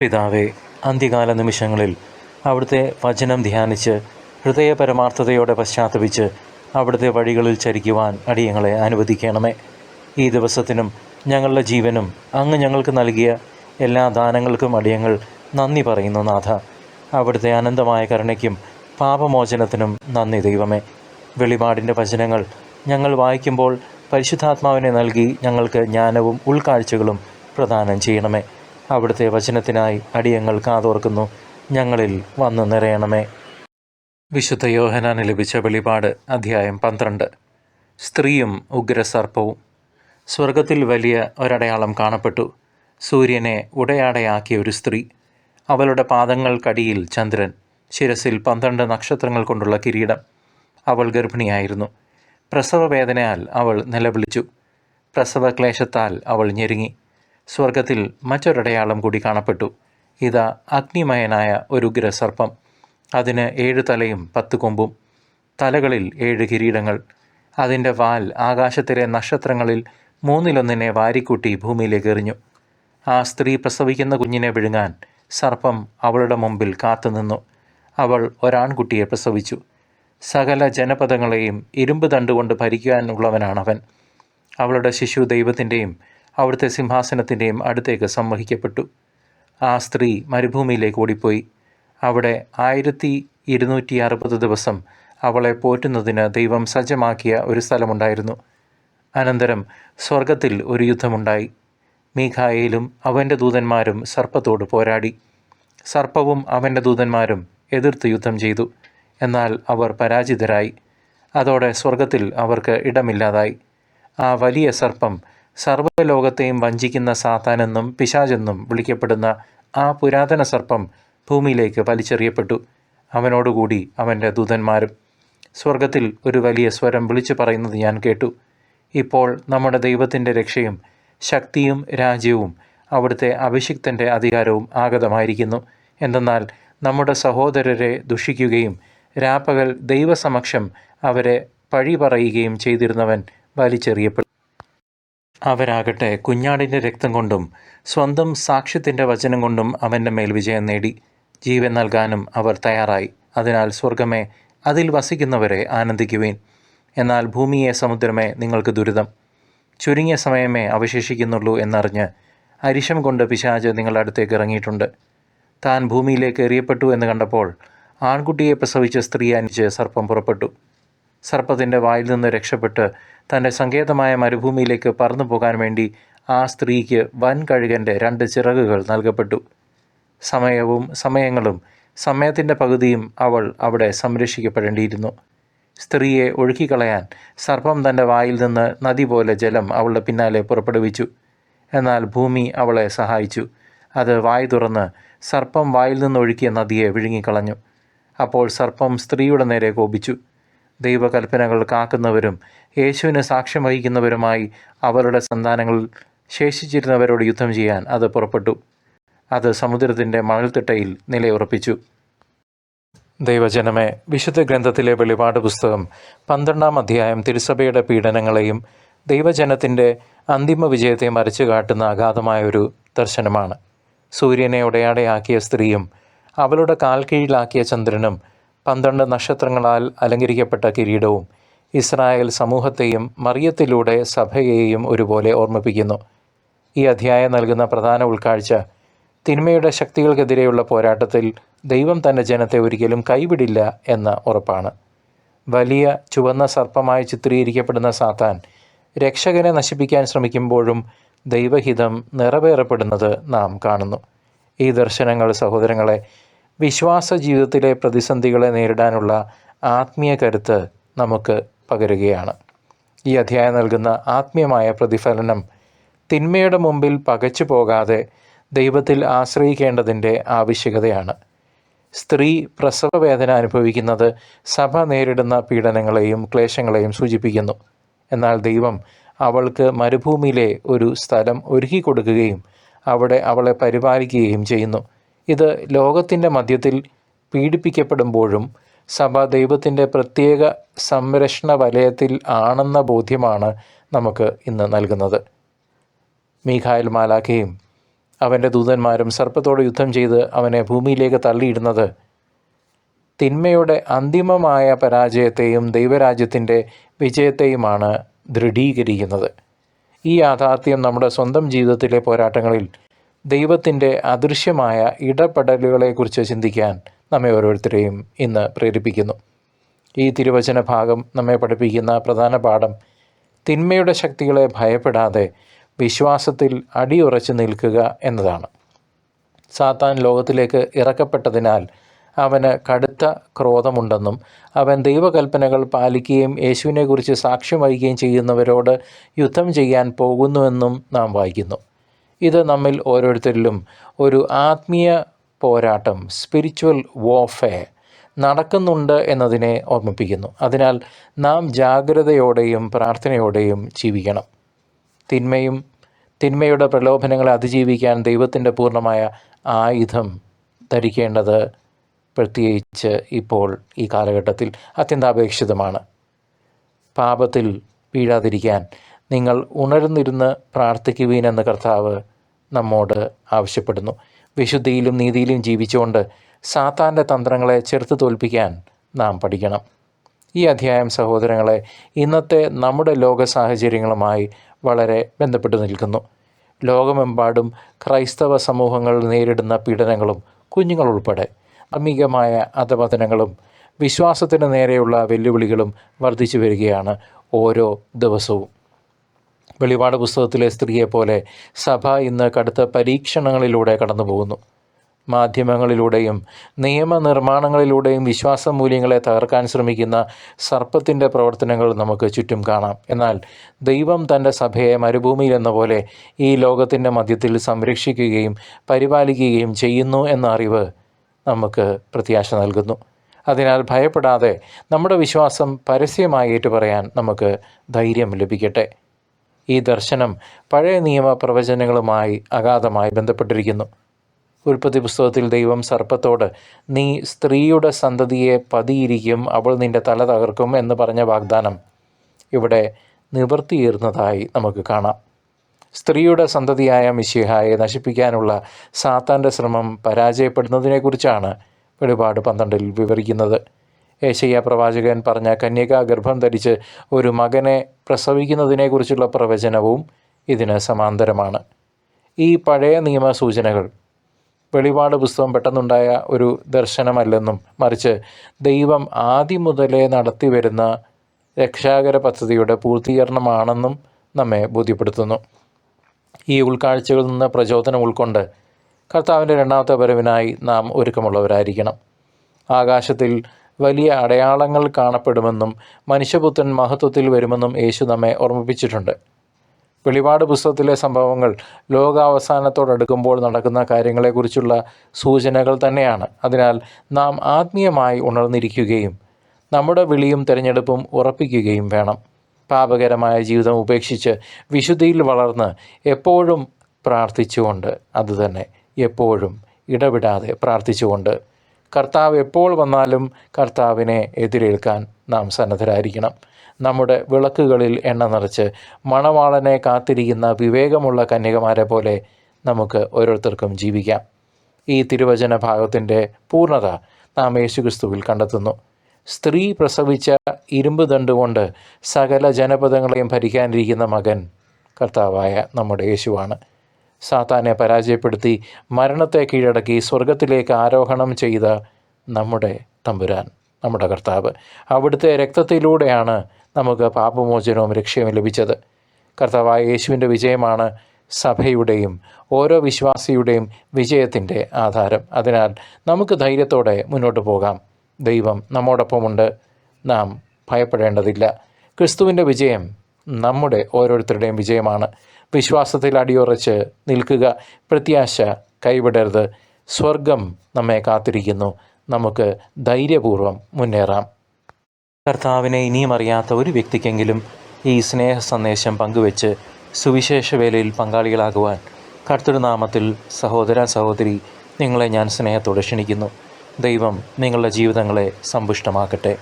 പിതാവേ, അന്ത്യകാല നിമിഷങ്ങളിൽ അവിടുത്തെ വചനം ധ്യാനിച്ച് ഹൃദയപരമാർത്ഥതയോടെ പശ്ചാത്തപിച്ച് അവിടുത്തെ വഴികളിൽ ചരിക്കുവാൻ അടിയങ്ങളെ അനുവദിക്കണമേ. ഈ ദിവസത്തിനും ഞങ്ങളുടെ ജീവനും അങ്ങ് ഞങ്ങൾക്ക് നൽകിയ എല്ലാ ദാനങ്ങൾക്കും അടിയങ്ങൾ നന്ദി പറയുന്നു നാഥ. അവിടുത്തെ അനന്തമായ കരുണയ്ക്കും പാപമോചനത്തിനും നന്ദി ദൈവമേ. വെളിപാടിൻ്റെ വചനങ്ങൾ ഞങ്ങൾ വായിക്കുമ്പോൾ പരിശുദ്ധാത്മാവിനെ നൽകി ഞങ്ങൾക്ക് ജ്ഞാനവും ഉൾക്കാഴ്ചകളും പ്രദാനം ചെയ്യണമേ. അവിടുത്തെ വചനത്തിനായി അടിയങ്ങൾ കാതോർക്കുന്നു. ഞങ്ങളിൽ വന്നു നിറയണമേ. വിശുദ്ധ യോഹന്നാന് ലഭിച്ച വെളിപാട് അധ്യായം 12. സ്ത്രീയും ഉഗ്രസർപ്പവും. സ്വർഗത്തിൽ വലിയ ഒരടയാളം കാണപ്പെട്ടു. സൂര്യനെ ഉടയാടയാക്കിയ ഒരു സ്ത്രീ. അവളുടെ പാദങ്ങൾക്കടിയിൽ ചന്ദ്രൻ, ശിരസിൽ 12 നക്ഷത്രങ്ങൾ കൊണ്ടുള്ള കിരീടം. അവൾ ഗർഭിണിയായിരുന്നു. പ്രസവവേദനയാൽ അവൾ നിലവിളിച്ചു. പ്രസവക്ലേശത്താൽ അവൾ ഞെരുങ്ങി. സ്വർഗത്തിൽ മറ്റൊരടയാളം കൂടി കാണപ്പെട്ടു. ഇതാ, അഗ്നിമയനായ ഒരു ഉഗ്രസർപ്പം. അതിന് 7 തലയും 10 കൊമ്പും, തലകളിൽ 7 കിരീടങ്ങൾ. അതിൻ്റെ വാൽ ആകാശത്തിലെ നക്ഷത്രങ്ങളിൽ 1/3 വാരിക്കൂട്ടി ഭൂമിയിലേക്ക് എറിഞ്ഞു. ആ സ്ത്രീ പ്രസവിക്കുന്ന കുഞ്ഞിനെ വിഴുങ്ങാൻ സർപ്പം അവളുടെ മുമ്പിൽ കാത്തുനിന്നു. അവൾ ഒരാൺകുട്ടിയെ പ്രസവിച്ചു. സകല ജനപദങ്ങളെയും ഇരുമ്പ് തണ്ടുകൊണ്ട് ഭരിക്കാനുള്ളവനാണവൻ. അവളുടെ ശിശു ദൈവത്തിൻ്റെയും അവിടുത്തെ സിംഹാസനത്തിൻ്റെയും അടുത്തേക്ക് സംവഹിക്കപ്പെട്ടു. ആ സ്ത്രീ മരുഭൂമിയിലേക്ക് ഓടിപ്പോയി. അവിടെ 1260 ദിവസം അവളെ പോറ്റുന്നതിന് ദൈവം സജ്ജമാക്കിയ ഒരു സ്ഥലമുണ്ടായിരുന്നു. അനന്തരം സ്വർഗത്തിൽ ഒരു യുദ്ധമുണ്ടായി. മീഖായേലും അവൻ്റെ ദൂതന്മാരും സർപ്പത്തോട് പോരാടി. സർപ്പവും അവൻ്റെ ദൂതന്മാരും എതിർത്ത് യുദ്ധം ചെയ്തു. എന്നാൽ അവർ പരാജിതരായി. അതോടെ സ്വർഗത്തിൽ അവർക്ക് ഇടമില്ലാതായി. ആ വലിയ സർപ്പം, സർവ്വലോകത്തെയും വഞ്ചിക്കുന്ന സാത്താനെന്നും പിശാചെന്നും വിളിക്കപ്പെടുന്ന ആ പുരാതന സർപ്പം ഭൂമിയിലേക്ക് വലിച്ചെറിയപ്പെട്ടു. അവനോടുകൂടി അവൻ്റെ ദൂതന്മാരും. സ്വർഗത്തിൽ ഒരു വലിയ സ്വരം വിളിച്ചു പറയുന്നത് ഞാൻ കേട്ടു. ഇപ്പോൾ നമ്മുടെ ദൈവത്തിൻ്റെ രക്ഷയും ശക്തിയും രാജ്യവും അവിടുത്തെ അഭിഷിക്തൻ്റെ അധികാരവും ആഗതമായിരിക്കുന്നു. എന്തെന്നാൽ നമ്മുടെ സഹോദരരെ ദുഷിക്കുകയും രാപ്പകൽ ദൈവസമക്ഷം അവരെ പഴി പറയുകയും ചെയ്തിരുന്നവൻ വലിച്ചെറിയപ്പെട്ടു. അവരാകട്ടെ കുഞ്ഞാടിൻ്റെ രക്തം കൊണ്ടും സ്വന്തം സാക്ഷ്യത്തിൻ്റെ വചനം കൊണ്ടും അവൻ്റെ മേൽ വിജയം നേടി. ജീവൻ നൽകാനും അവർ തയ്യാറായി. അതിനാൽ സ്വർഗമേ, അതിൽ വസിക്കുന്നവരെ ആനന്ദിക്കുവേൻ. എന്നാൽ ഭൂമിയെ, സമുദ്രമേ, നിങ്ങൾക്ക് ദുരിതം. ചുരുങ്ങിയ സമയമേ അവശേഷിക്കുന്നുള്ളൂ എന്നറിഞ്ഞ് അരിശം കൊണ്ട് പിശാച് നിങ്ങളുടെ അടുത്തേക്ക് ഇറങ്ങിയിട്ടുണ്ട്. താൻ ഭൂമിയിലേക്ക് എറിയപ്പെട്ടു എന്ന് കണ്ടപ്പോൾ ആൺകുട്ടിയെ പ്രസവിച്ച സ്ത്രീ അനിച്ച് സർപ്പം പുറപ്പെട്ടു. സർപ്പത്തിൻ്റെ വായിൽ നിന്ന് രക്ഷപ്പെട്ട് തൻ്റെ സങ്കേതമായ മരുഭൂമിയിലേക്ക് പറന്നു പോകാൻ വേണ്ടി ആ സ്ത്രീക്ക് വൻകഴുകൻ്റെ 2 ചിറകുകൾ നൽകപ്പെട്ടു. സമയവും സമയങ്ങളും സമയത്തിൻ്റെ പകുതിയും അവൾ അവിടെ സംരക്ഷിക്കപ്പെടേണ്ടിയിരുന്നു. സ്ത്രീയെ ഒഴുക്കിക്കളയാൻ സർപ്പം തൻ്റെ വായിൽ നിന്ന് നദി പോലെ ജലം അവളുടെ പിന്നാലെ പുറപ്പെടുവിച്ചു. എന്നാൽ ഭൂമി അവളെ സഹായിച്ചു. അത് വായ് തുറന്ന് സർപ്പം വായിൽ നിന്ന് ഒഴുക്കിയ നദിയെ വിഴുങ്ങിക്കളഞ്ഞു. അപ്പോൾ സർപ്പം സ്ത്രീയുടെ നേരെ കോപിച്ചു. ദൈവകൽപ്പനകൾ കാക്കുന്നവരും യേശുവിന് സാക്ഷ്യം വഹിക്കുന്നവരുമായി അവരുടെ സന്താനങ്ങളിൽ ശേഷിച്ചിരുന്നവരോട് യുദ്ധം ചെയ്യാൻ അത് പുറപ്പെട്ടു. അത് സമുദ്രത്തിൻ്റെ മണൽത്തിട്ടയിൽ നിലയുറപ്പിച്ചു. ദൈവജനമേ, വിശുദ്ധ ഗ്രന്ഥത്തിലെ വെളിപാട് പുസ്തകം 12-ാം അധ്യായം തിരുസഭയുടെ പീഡനങ്ങളെയും ദൈവജനത്തിൻ്റെ അന്തിമ വിജയത്തെയും വരച്ചു കാട്ടുന്ന അഗാധമായ ഒരു ദർശനമാണ്. സൂര്യനെ ഉടയാടയാക്കിയ സ്ത്രീയും അവളുടെ കാൽ കീഴിലാക്കിയ ചന്ദ്രനും 12 നക്ഷത്രങ്ങളാൽ അലങ്കരിക്കപ്പെട്ട കിരീടവും ഇസ്രായേൽ സമൂഹത്തെയും മറിയത്തിലൂടെ സഭയെയും ഒരുപോലെ ഓർമ്മിപ്പിക്കുന്നു. ഈ അധ്യായം നൽകുന്ന പ്രധാന ഉൾക്കാഴ്ച തിന്മയുടെ ശക്തികൾക്കെതിരെയുള്ള പോരാട്ടത്തിൽ ദൈവം തൻ്റെ ജനത്തെ ഒരിക്കലും കൈവിടില്ല എന്ന ഉറപ്പാണ്. വലിയ ചുവന്ന സർപ്പമായി ചിത്രീകരിക്കപ്പെടുന്ന സാത്താൻ രക്ഷകനെ നശിപ്പിക്കാൻ ശ്രമിക്കുമ്പോഴും ദൈവഹിതം നിറവേറപ്പെടുന്നത് നാം കാണുന്നു. ഈ ദർശനങ്ങൾ സഹോദരങ്ങളെ വിശ്വാസ ജീവിതത്തിലെ പ്രതിസന്ധികളെ നേരിടാനുള്ള ആത്മീയ കരുത്ത് നമുക്ക് പകരുകയാണ്. ഈ അധ്യായം നൽകുന്ന ആത്മീയമായ പ്രതിഫലനം തിന്മയുടെ മുമ്പിൽ പകച്ചു പോകാതെ ദൈവത്തിൽ ആശ്രയിക്കേണ്ടതിൻ്റെ ആവശ്യകതയാണ്. സ്ത്രീ പ്രസവവേദന അനുഭവിക്കുന്നത് സഭ നേരിടുന്ന പീഡനങ്ങളെയും ക്ലേശങ്ങളെയും സൂചിപ്പിക്കുന്നു. എന്നാൽ ദൈവം അവൾക്ക് മരുഭൂമിയിലെ ഒരു സ്ഥലം ഒരുക്കി കൊടുക്കുകയും അവിടെ അവളെ പരിപാലിക്കുകയും ചെയ്യുന്നു. ഇത് ലോകത്തിൻ്റെ മധ്യത്തിൽ പീഡിപ്പിക്കപ്പെടുമ്പോഴും സഭ ദൈവത്തിൻ്റെ പ്രത്യേക സംരക്ഷണ വലയത്തിൽ ആണെന്ന ബോധ്യമാണ് നമുക്ക് ഇന്ന് നൽകുന്നത്. മീഖായേൽ മാലാഖയും അവൻ്റെ ദൂതന്മാരും സർപ്പത്തോട് യുദ്ധം ചെയ്ത് അവനെ ഭൂമിയിലേക്ക് തള്ളിയിടുന്നത് തിന്മയുടെ അന്തിമമായ പരാജയത്തെയും ദൈവരാജ്യത്തിൻ്റെ വിജയത്തെയുമാണ് ദൃഢീകരിക്കുന്നത്. ഈ യാഥാർത്ഥ്യം നമ്മുടെ സ്വന്തം ജീവിതത്തിലെ പോരാട്ടങ്ങളിൽ ദൈവത്തിൻ്റെ അദൃശ്യമായ ഇടപെടലുകളെക്കുറിച്ച് ചിന്തിക്കാൻ നമ്മെ ഓരോരുത്തരെയും ഇന്ന് പ്രേരിപ്പിക്കുന്നു. ഈ തിരുവചന ഭാഗം നമ്മെ പഠിപ്പിക്കുന്ന പ്രധാന പാഠം തിന്മയുടെ ശക്തികളെ ഭയപ്പെടാതെ വിശ്വാസത്തിൽ അടിയുറച്ചു നിൽക്കുക എന്നതാണ്. സാത്താൻ ലോകത്തിലേക്ക് ഇറക്കപ്പെട്ടതിനാൽ അവന് കടുത്ത ക്രോധമുണ്ടെന്നും അവൻ ദൈവകൽപ്പനകൾ പാലിക്കുകയും യേശുവിനെക്കുറിച്ച് സാക്ഷ്യം വഹിക്കുകയും ചെയ്യുന്നവരോട് യുദ്ധം ചെയ്യാൻ പോകുന്നുവെന്നും നാം വായിക്കുന്നു. ഇത് നമ്മിൽ ഓരോരുത്തരിലും ഒരു ആത്മീയ പോരാട്ടം, സ്പിരിച്വൽ വാർഫെയർ നടക്കുന്നുണ്ട് എന്നതിനെ ഓർമ്മിപ്പിക്കുന്നു. അതിനാൽ നാം ജാഗ്രതയോടെയും പ്രാർത്ഥനയോടെയും ജീവിക്കണം. തിന്മയുടെ പ്രലോഭനങ്ങളെ അതിജീവിക്കാൻ ദൈവത്തിൻ്റെ പൂർണ്ണമായ ആയുധം ധരിക്കേണ്ടത് പ്രത്യേകിച്ച് ഇപ്പോൾ ഈ കാലഘട്ടത്തിൽ അത്യന്താപേക്ഷിതമാണ്. പാപത്തിൽ വീഴാതിരിക്കാൻ നിങ്ങൾ ഉണർന്നിരുന്ന് പ്രാർത്ഥിക്കുവീനെന്ന് കർത്താവ് നമ്മോട് ആവശ്യപ്പെടുന്നു. വിശുദ്ധിയിലും നീതിയിലും ജീവിച്ചുകൊണ്ട് സാത്താൻ്റെ തന്ത്രങ്ങളെ ചെറുത്ത് തോൽപ്പിക്കാൻ നാം പഠിക്കണം. ഈ അധ്യായം സഹോദരങ്ങളെ ഇന്നത്തെ നമ്മുടെ ലോക സാഹചര്യങ്ങളുമായി വളരെ ബന്ധപ്പെട്ട് നിൽക്കുന്നു. ലോകമെമ്പാടും ക്രൈസ്തവ സമൂഹങ്ങൾ നേരിടുന്ന പീഡനങ്ങളും കുഞ്ഞുങ്ങളുൾപ്പെടെ ധാർമ്മികമായ അധപതനങ്ങളും വിശ്വാസത്തിന് നേരെയുള്ള വെല്ലുവിളികളും വർദ്ധിച്ചു വരികയാണ് ഓരോ ദിവസവും. വെളിപാട് പുസ്തകത്തിലെ സ്ത്രീയെപ്പോലെ സഭ ഇന്ന് കടുത്ത പരീക്ഷണങ്ങളിലൂടെ കടന്നു പോകുന്നു. മാധ്യമങ്ങളിലൂടെയും നിയമനിർമ്മാണങ്ങളിലൂടെയും വിശ്വാസ മൂല്യങ്ങളെ തകർക്കാൻ ശ്രമിക്കുന്ന സർപ്പത്തിൻ്റെ പ്രവർത്തനങ്ങൾ നമുക്ക് ചുറ്റും കാണാം. എന്നാൽ ദൈവം തൻ്റെ സഭയെ മരുഭൂമിയിൽ എന്ന പോലെ ഈ ലോകത്തിൻ്റെ മധ്യത്തിൽ സംരക്ഷിക്കുകയും പരിപാലിക്കുകയും ചെയ്യുന്നു എന്ന അറിവ് നമുക്ക് പ്രത്യാശ നൽകുന്നു. അതിനാൽ ഭയപ്പെടാതെ നമ്മുടെ വിശ്വാസം പരസ്യമായി ഏറ്റുപറയാൻ നമുക്ക് ധൈര്യം ലഭിക്കട്ടെ. ഈ ദർശനം പഴയ നിയമ പ്രവചനങ്ങളുമായി അഗാധമായി ബന്ധപ്പെട്ടിരിക്കുന്നു. ഉൽപ്പത്തി പുസ്തകത്തിൽ ദൈവം സർപ്പത്തോട് നീ സ്ത്രീയുടെ സന്തതിയെ പതിയിരിക്കും, അവൾ നിൻ്റെ തല തകർക്കും എന്ന് പറഞ്ഞ വാഗ്ദാനം ഇവിടെ നിവർത്തിയേറുന്നതായി നമുക്ക് കാണാം. സ്ത്രീയുടെ സന്തതിയായ മിശിഹായെ നശിപ്പിക്കാനുള്ള സാത്താൻ്റെ ശ്രമം പരാജയപ്പെടുന്നതിനെക്കുറിച്ചാണ് വെളിപാട് 12 വിവരിക്കുന്നത്. യെശയ്യാ പ്രവാചകൻ പറഞ്ഞ കന്യക ഗർഭം ധരിച്ച് ഒരു മകനെ പ്രസവിക്കുന്നതിനെക്കുറിച്ചുള്ള പ്രവചനവും ഇതിന് സമാന്തരമാണ്. ഈ പഴയ നിയമ സൂചനകൾ വെളിപാട് പുസ്തകം പെട്ടെന്നുണ്ടായ ഒരു ദർശനമല്ലെന്നും മറിച്ച് ദൈവം ആദ്യം മുതലേ നടത്തിവരുന്ന രക്ഷാകര പദ്ധതിയുടെ പൂർത്തീകരണമാണെന്നും നമ്മെ ബോധ്യപ്പെടുത്തുന്നു. ഈ ഉൾക്കാഴ്ചകളിൽ നിന്ന് പ്രചോദനം ഉൾക്കൊണ്ട് കർത്താവിൻ്റെ രണ്ടാമത്തെ വരവിനായി നാം ഒരുക്കമുള്ളവരായിരിക്കണം. ആകാശത്തിൽ വലിയ അടയാളങ്ങൾ കാണപ്പെടുമെന്നും മനുഷ്യപുത്രൻ മഹത്വത്തിൽ വരുമെന്നും യേശു നമ്മെ ഓർമ്മിപ്പിച്ചിട്ടുണ്ട്. വെളിപാട് പുസ്തകത്തിലെ സംഭവങ്ങൾ ലോകാവസാനത്തോടടുക്കുമ്പോൾ നടക്കുന്ന കാര്യങ്ങളെക്കുറിച്ചുള്ള സൂചനകൾ തന്നെയാണ്. അതിനാൽ നാം ആത്മീയമായി ഉണർന്നിരിക്കുകയും നമ്മുടെ വിളിയും തിരഞ്ഞെടുപ്പും ഉറപ്പിക്കുകയും വേണം. പാപകരമായ ജീവിതം ഉപേക്ഷിച്ച് വിശുദ്ധിയിൽ വളർന്ന് എപ്പോഴും പ്രാർത്ഥിച്ചുകൊണ്ട്, അതുതന്നെ എപ്പോഴും ഇടവിടാതെ പ്രാർത്ഥിച്ചുകൊണ്ട് കർത്താവ് എപ്പോൾ വന്നാലും കർത്താവിനെ എതിരേൽക്കാൻ നാം സന്നദ്ധരായിരിക്കണം. നമ്മുടെ വിളക്കുകളിൽ എണ്ണ നിറച്ച് മണവാളനെ കാത്തിരിക്കുന്ന വിവേകമുള്ള കന്യകമാരെ പോലെ നമുക്ക് ഓരോരുത്തർക്കും ജീവിക്കാം. ഈ തിരുവചന ഭാഗത്തിൻ്റെ പൂർണ്ണത നാം യേശുക്രിസ്തുവിൽ കണ്ടെത്തുന്നു. സ്ത്രീ പ്രസവിച്ച ഇരുമ്പ് ദണ്ടുകൊണ്ട് സകല ജനപദങ്ങളെയും ഭരിക്കാനിരിക്കുന്ന മകൻ കർത്താവായ നമ്മുടെ യേശുവാണ്. സാത്താനെ പരാജയപ്പെടുത്തി മരണത്തെ കീഴടക്കി സ്വർഗത്തിലേക്ക് ആരോഹണം ചെയ്ത നമ്മുടെ തമ്പുരാൻ, നമ്മുടെ കർത്താവ്, അവിടുത്തെ രക്തത്തിലൂടെയാണ് നമുക്ക് പാപമോചനവും രക്ഷയും ലഭിച്ചത്. കർത്താവായ യേശുവിൻ്റെ വിജയമാണ് സഭയുടെയും ഓരോ വിശ്വാസിയുടെയും വിജയത്തിൻ്റെ ആധാരം. അതിനാൽ നമുക്ക് ധൈര്യത്തോടെ മുന്നോട്ട് പോകാം. ദൈവം നമ്മോടൊപ്പമുണ്ട്. നാം ഭയപ്പെടേണ്ടതില്ല. ക്രിസ്തുവിൻ്റെ വിജയം നമ്മുടെ ഓരോരുത്തരുടെയും വിജയമാണ്. വിശ്വാസത്തിൽ അടിയുറച്ച് നിൽക്കുക. പ്രത്യാശ കൈവിടരുത്. സ്വർഗം നമ്മെ കാത്തിരിക്കുന്നു. നമുക്ക് ധൈര്യപൂർവ്വം മുന്നേറാം. കർത്താവിനെ ഇനിയും അറിയാത്ത ഒരു വ്യക്തിക്കെങ്കിലും ഈ സ്നേഹ സന്ദേശം പങ്കുവെച്ച് സുവിശേഷ വേലയിൽ പങ്കാളികളാകുവാൻ കർത്തൃനാമത്തിൽ സഹോദര സഹോദരി നിങ്ങളെ ഞാൻ സ്നേഹത്തോടെ ക്ഷണിക്കുന്നു. ദൈവം നിങ്ങളുടെ ജീവിതങ്ങളെ സമ്പുഷ്ടമാക്കട്ടെ.